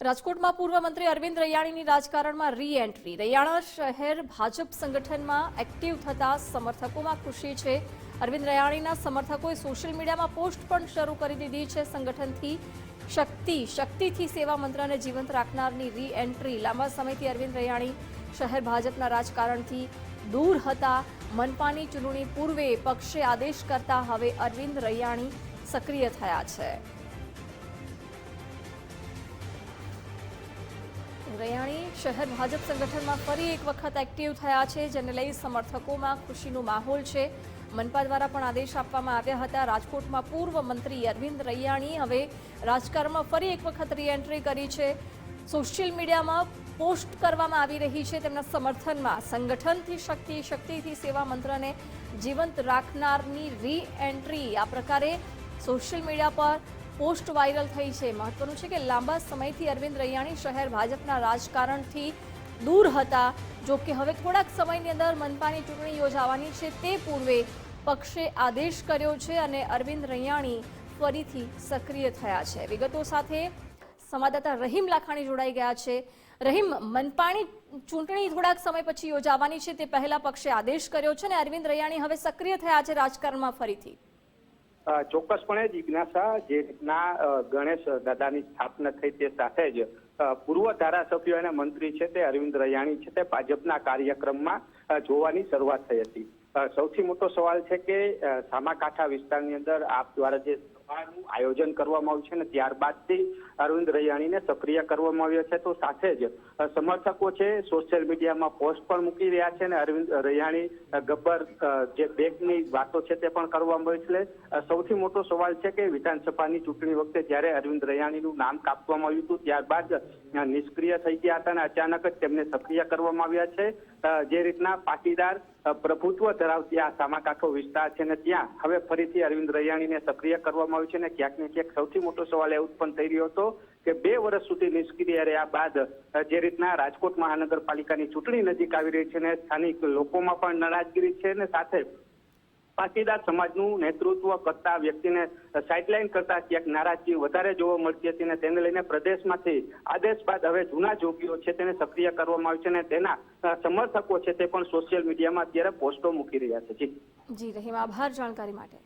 રાજકોટમાં પૂર્વ મંત્રી અરવિંદ રૈયાણીની રાજકારણમાં રી-એન્ટ્રી। રૈયાણા શહેર ભાજપ સંગઠનમાં એક્ટિવ થતા સમર્થકોમાં ખુશી છે। અરવિંદ રૈયાણીના સમર્થકોએ સોશિયલ મીડિયામાં પોસ્ટ પણ શરૂ કરી દીધી છે। સંગઠનથી શક્તિથી સેવા મંત્રને જીવંત રાખનારની રી-એન્ટ્રી। લાંબા સમયથી અરવિંદ રૈયાણી શહેર ભાજપના રાજકારણથી દૂર હતા। મનપાની ચૂંટણી પૂર્વે પક્ષે આદેશ કરતા હવે અરવિંદ રૈયાણી સક્રિય થયા છે। રૈયાણી શહેર ભાજપ સંગઠનમાં ફરી એક વખત એક્ટિવ થયા છે, જેને લઈ સમર્થકોમાં ખુશીનો માહોલ છે। મનપા દ્વારા પણ આદેશ આપવામાં આવ્યા હતા। રાજકોટમાં પૂર્વ મંત્રી અરવિંદ રૈયાણી હવે રાજકારણમાં ફરી એક વખત રી-એન્ટ્રી કરી છે। સોશિયલ મીડિયામાં પોસ્ટ કરવામાં આવી રહી છે તેમના સમર્થનમાં। સંગઠનથી શક્તિથી સેવા મંત્રને જીવંત રાખનારની રી-એન્ટ્રી આ પ્રકારે સોશિયલ મીડિયા પર પોસ્ટ વાયરલ થઈ છે। મહત્વનું છે કે લાંબા સમયથી અરવિંદ રૈયાણી શહેર ભાજપના રાજકારણથી દૂર હતા। જો કે હવે થોડાક સમયની અંદર મનપાની ચૂંટણી યોજાવાની છે તે પૂર્વે પક્ષે આદેશ કર્યો છે અને અરવિંદ રૈયાણી ફરીથી સક્રિય થયા છે। વિગતો સાથે સંવાદદાતા રહીમ લાખાણી જોડાઈ ગયા છે। રહીમ, મનપાની ચૂંટણી થોડાક સમય પછી યોજાવાની છે તે પહેલા પક્ષે આદેશ કર્યો છે અને અરવિંદ રૈયાણી હવે સક્રિય થયા છે રાજકારણમાં ફરીથી। ચોક્કસપણે જિજ્ઞાસા, જે રીતના ગણેશ દાદાની સ્થાપના થઈ તે સાથે જ પૂર્વ ધારાસભ્ય અને મંત્રી છે તે અરવિંદ રૈયાણી છે તે ભાજપના કાર્યક્રમમાં જોવાની શરૂઆત થઈ હતી। સૌથી મોટો સવાલ છે કે સામાકાંઠા વિસ્તારની અંદર આપ દ્વારા જે સભાનું આયોજન કરવામાં આવ્યું છે ને ત્યારબાદથી અરવિંદ રૈયાણીને સક્રિય કરવામાં આવ્યો છે, તો સાથે જ સમર્થકો છે સોશિયલ મીડિયામાં પોસ્ટ પણ મૂકી રહ્યા છે અને અરવિંદ રૈયાણી ગબ્બર જે બેગની વાતો છે તે પણ કરવામાં આવી છે। સૌથી મોટો સવાલ છે કે વિધાનસભાની ચૂંટણી વખતે જ્યારે અરવિંદ રૈયાણીનું નામ કાપવામાં આવ્યું હતું ત્યારબાદ નિષ્ક્રિય થઈ ગયા હતા અને અચાનક જ તેમને સક્રિય કરવામાં આવ્યા છે। જે રીતના પાટીદાર પ્રભુત્વ ધરાવતી આ સામાકાંઠો વિસ્તાર છે ને ત્યાં હવે ફરીથી અરવિંદ રૈયાણીને સક્રિય કરવામાં આવ્યું છે ને ક્યાંક ને ક્યાંક સૌથી મોટો સવાલ એ ઉત્પન્ન થઈ રહ્યો હતો કે 2 વર્ષ સુધી નિષ્ક્રિય રહ્યા બાદ જે રીતના રાજકોટ મહાનગરપાલિકાની ચૂંટણી નજીક આવી રહી છે ને સ્થાનિક લોકોમાં પણ નારાજગી છે ને સાથે પાટીદાર સમાજનું નેતૃત્વ કરતા વ્યક્તિને સાઇડલાઇન કરતા ક્યાંક નારાજગી વધારે જોવા મળતી હતી અને તેને લઈને પ્રદેશમાંથી આદેશ બાદ હવે જૂના જોગીઓ છે તેને સક્રિય કરવામાં આવ્યું છે અને તેના સમર્થકો છે તે પણ સોશિયલ મીડિયામાં અત્યારે પોસ્ટો મૂકી રહ્યા છે। જી રહીમ, આભાર જાણકારી માટે।